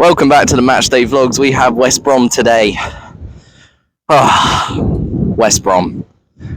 Welcome back to the Matchday Vlogs. We have West Brom today. West Brom.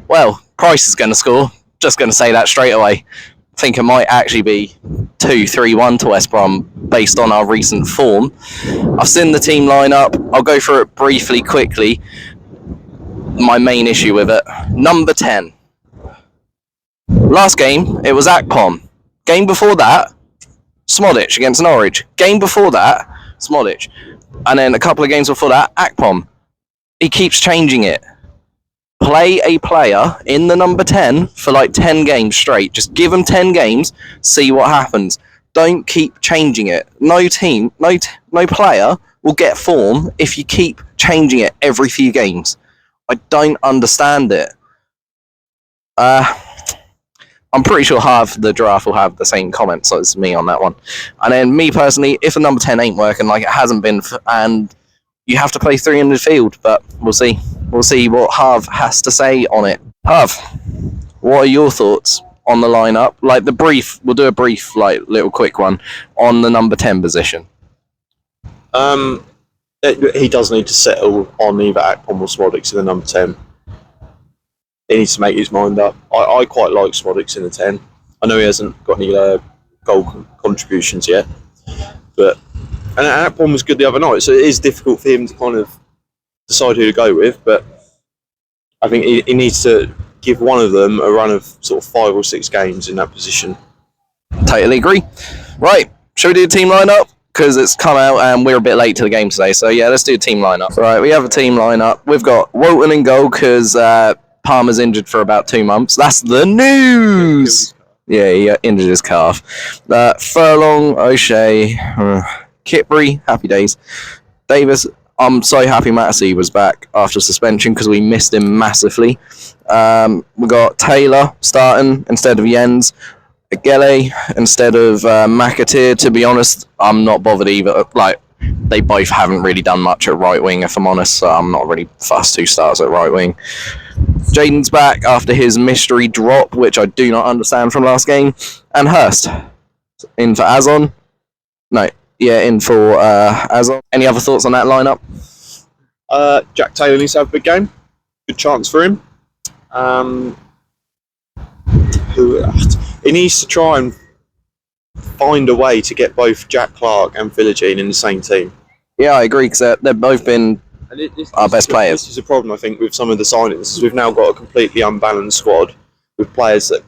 Well, Price is going to score. Just going to say that straight away. I think it might actually be 2-3-1 to West Brom based on our recent form. I've seen the team lineup. I'll go through it briefly, quickly. My main issue with it. Number 10. Last game, it was Akpom. Game before that, Smodic against Norwich. Game before that, Smodic. And then a couple of games before that, Akpom. He keeps changing it. Play a player in the number 10 for like 10 games straight. Just give them 10 games, see what happens. Don't keep changing it. No team, no player will get form if you keep changing it every few games. I don't understand it. I'm pretty sure half the draft will have the same comments as me on that one. And then me personally, if a number 10 ain't working like it hasn't been, and you have to play 3 in midfield, but we'll see. We'll see what Harv has to say on it. Harv, what are your thoughts on the lineup? Like the brief, we'll do a brief, like little quick one on the number 10 position. He does need to settle on either Akpom or Smodic in the number 10. He needs to make his mind up. I quite like Smodic in the 10. I know he hasn't got any goal contributions yet, but and Akpom was good the other night, so it is difficult for him to kind of decide who to go with. But I think he needs to give one of them a run of sort of 5 or 6 games in that position. Totally agree. Right, shall we do a team lineup? Because it's come out and we're a bit late to the game today. So yeah, let's do a team lineup. Right, we have a team lineup. We've got Walton in goal because Palmer's injured for about 2 months. That's the news. Yeah, he injured his calf. Furlong, O'Shea, Kipri, happy days. Davis, I'm so happy Matty was back after suspension because we missed him massively. We got Taylor starting instead of Jens. Gele instead of McAteer. To be honest, I'm not bothered either. Like, they both haven't really done much at right wing, if I'm honest, so I'm not really fussed who starts at right wing. Jaden's back after his mystery drop, which I do not understand from last game. And Hurst in for Azon. No, yeah, in for Azon. Any other thoughts on that lineup? Jack Taylor needs to have a big game. Good chance for him. He needs to try and find a way to get both Jack Clarke and Philogene in the same team. Yeah, I agree, because they've both been our best players. This is a problem, I think, with some of the signings. Is we've now got a completely unbalanced squad with players that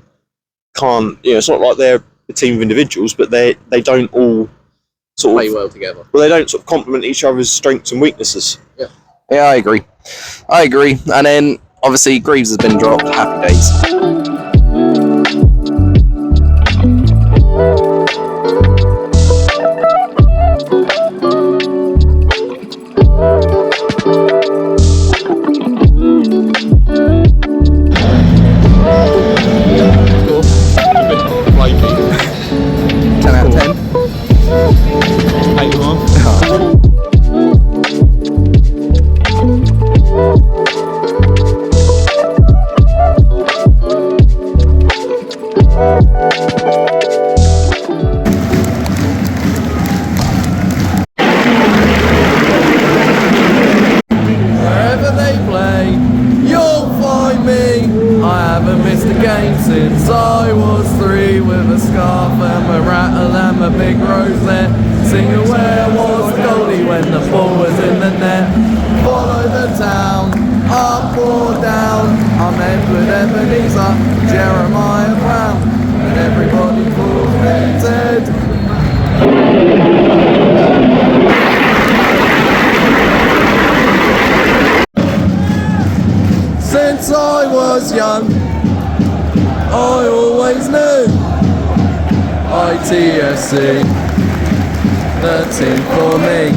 can't. It's not like they're a team of individuals, but they don't all sort of play well together. Well, they don't sort of complement each other's strengths and weaknesses. Yeah, I agree. And then obviously Greaves has been dropped. Happy days. Since I was 3 with a scarf and a rattle and a big rosette, singing where was the goalie when the ball was in the net. Follow the town, up or down, I'm Edward Ebenezer, Jeremiah Brown, and everybody calls me Ted. Since I was young, I always knew ITSC, the team for me.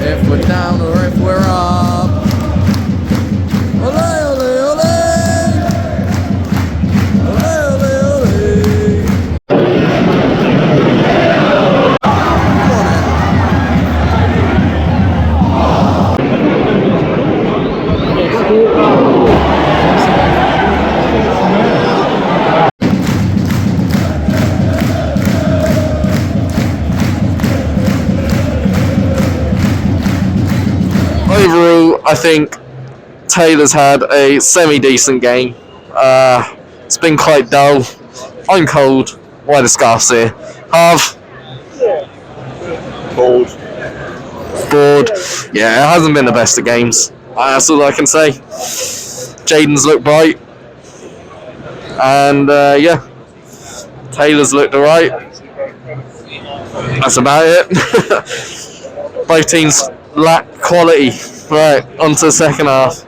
If we're down or if we're up, ole, ole, ole. Ole, ole, ole. I think Taylor's had a semi-decent game. It's been quite dull. I'm cold. Why the scarf's here? Half Bored. bored. Yeah, it hasn't been the best of games. That's all I can say. Jaden's looked bright. And yeah, Taylor's looked alright. That's about it. Both teams lack quality. Right, on to the second half.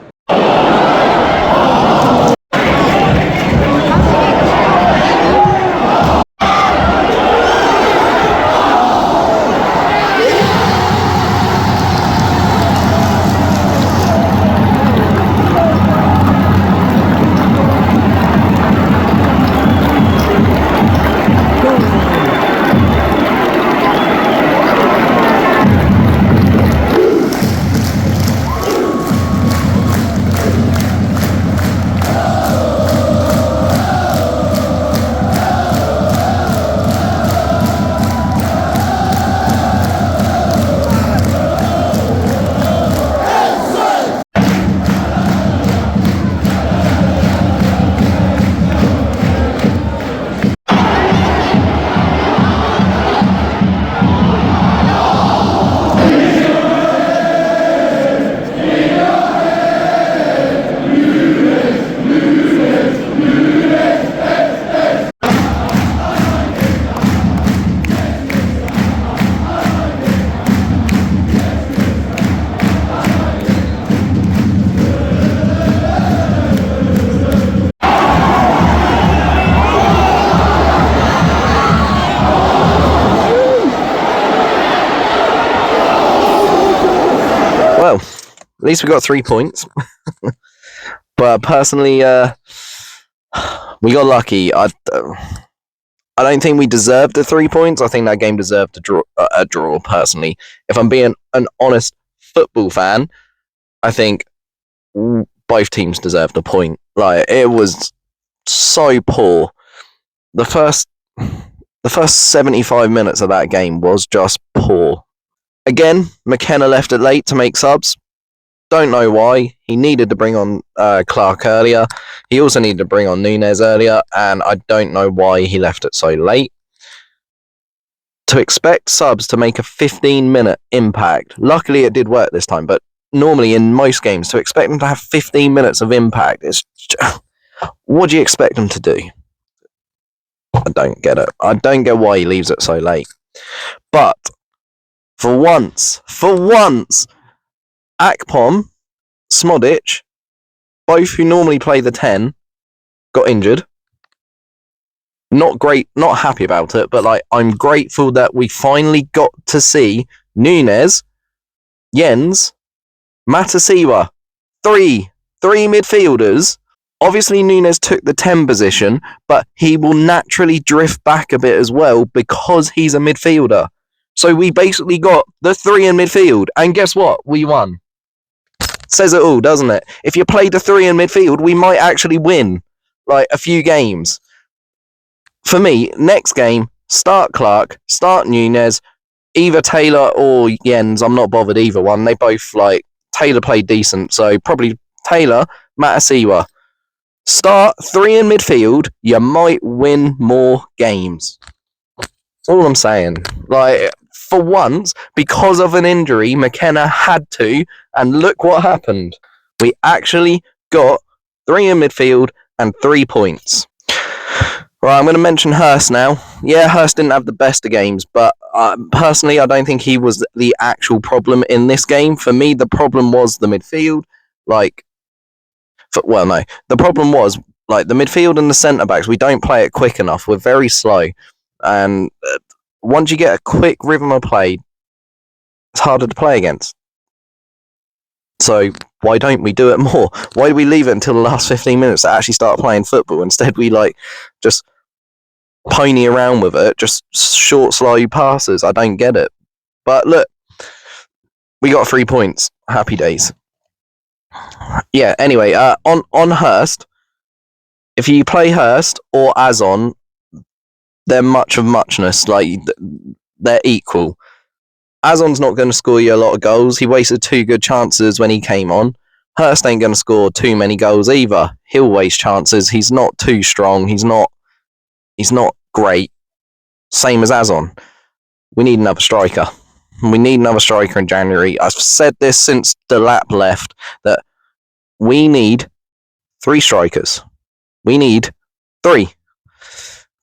Well, at least we got 3 points. But personally, we got lucky. I don't think we deserved the 3 points. I think that game deserved a draw. Personally, if I'm being an honest football fan, I think both teams deserved a point. Like, it was so poor. The first 75 minutes of that game was just poor. Again, McKenna left it late to make subs. Don't know why. He needed to bring on Clarke earlier. He also needed to bring on Nunez earlier, and I don't know why he left it so late. To expect subs to make a 15-minute impact, luckily it did work this time, but normally in most games, to expect them to have 15 minutes of impact, what do you expect them to do? I don't get it. I don't get why he leaves it so late. But for once, Akpom, Smodic, both who normally play the 10, got injured. Not great, not happy about it, but like, I'm grateful that we finally got to see Nunez, Jens, Matasiwa, three midfielders. Obviously, Nunez took the 10 position, but he will naturally drift back a bit as well because he's a midfielder. So we basically got the 3 in midfield, and guess what? We won. Says it all, doesn't it? If you play the 3 in midfield, we might actually win, like, a few games. For me, next game, start Clarke, start Nunez, either Taylor or Jens. I'm not bothered either one. They both, like, Taylor played decent, so probably Taylor, Matasiwa. Start 3 in midfield, you might win more games. That's all I'm saying. Like, for once, because of an injury, McKenna had to, and look what happened. We actually got 3 in midfield and 3 points. Right, I'm going to mention Hurst now. Yeah, Hurst didn't have the best of games, but personally, I don't think he was the actual problem in this game. For me, the problem was the midfield. The problem was, like, the midfield and the centre-backs, we don't play it quick enough. We're very slow. And once you get a quick rhythm of play, it's harder to play against. So why don't we do it more? Why do we leave it until the last 15 minutes to actually start playing football? Instead, we, like, just pony around with it, just short, slow passes. I don't get it. But look, we got 3 points. Happy days. Yeah, anyway, on Hurst, if you play Hurst or Azon, they're much of muchness. Like, they're equal. Azon's not going to score you a lot of goals. He wasted 2 good chances when he came on. Hurst ain't going to score too many goals either. He'll waste chances. He's not too strong. He's not great. Same as Azon. We need another striker. We need another striker in January. I've said this since Delap left, that we need 3 strikers. We need 3.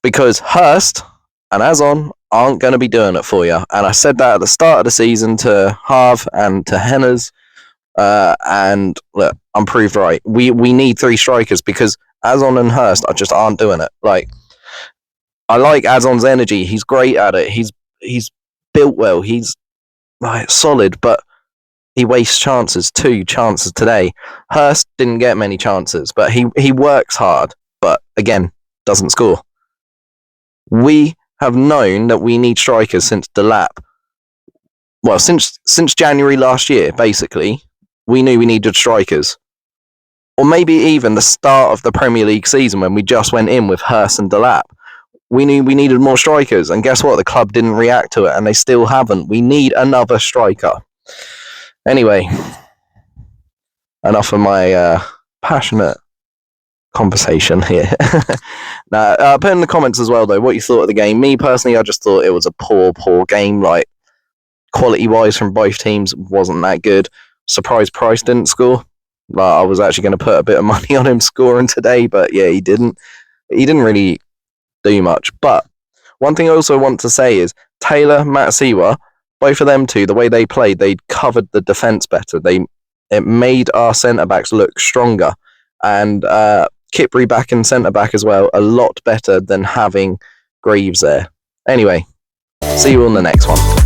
Because Hurst and Azon aren't going to be doing it for you. And I said that at the start of the season to Harv and to Henners. And look, I'm proved right. We need 3 strikers because Azon and Hurst just aren't doing it. Like, I like Azon's energy. He's great at it. He's built well. He's like solid, but he wastes chances. 2 chances today. Hurst didn't get many chances, but he works hard. But again, doesn't score. We have known that we need strikers since Delap. Well, since January last year, basically, we knew we needed strikers. Or maybe even the start of the Premier League season when we just went in with Hurst and Delap. We knew we needed more strikers, and guess what? The club didn't react to it, and they still haven't. We need another striker. Anyway, enough of my passionate conversation here. Now, put in the comments as well, though, what you thought of the game. Me, personally, I just thought it was a poor game. Like, quality-wise from both teams wasn't that good. Surprised Price didn't score. I was actually going to put a bit of money on him scoring today, but yeah, he didn't. He didn't really do much. But one thing I also want to say is Taylor, Matsiwa, both of them two, the way they played, they covered the defence better. It made our centre-backs look stronger. And Kipri back in centre-back as well, a lot better than having Greaves there. Anyway, see you on the next one.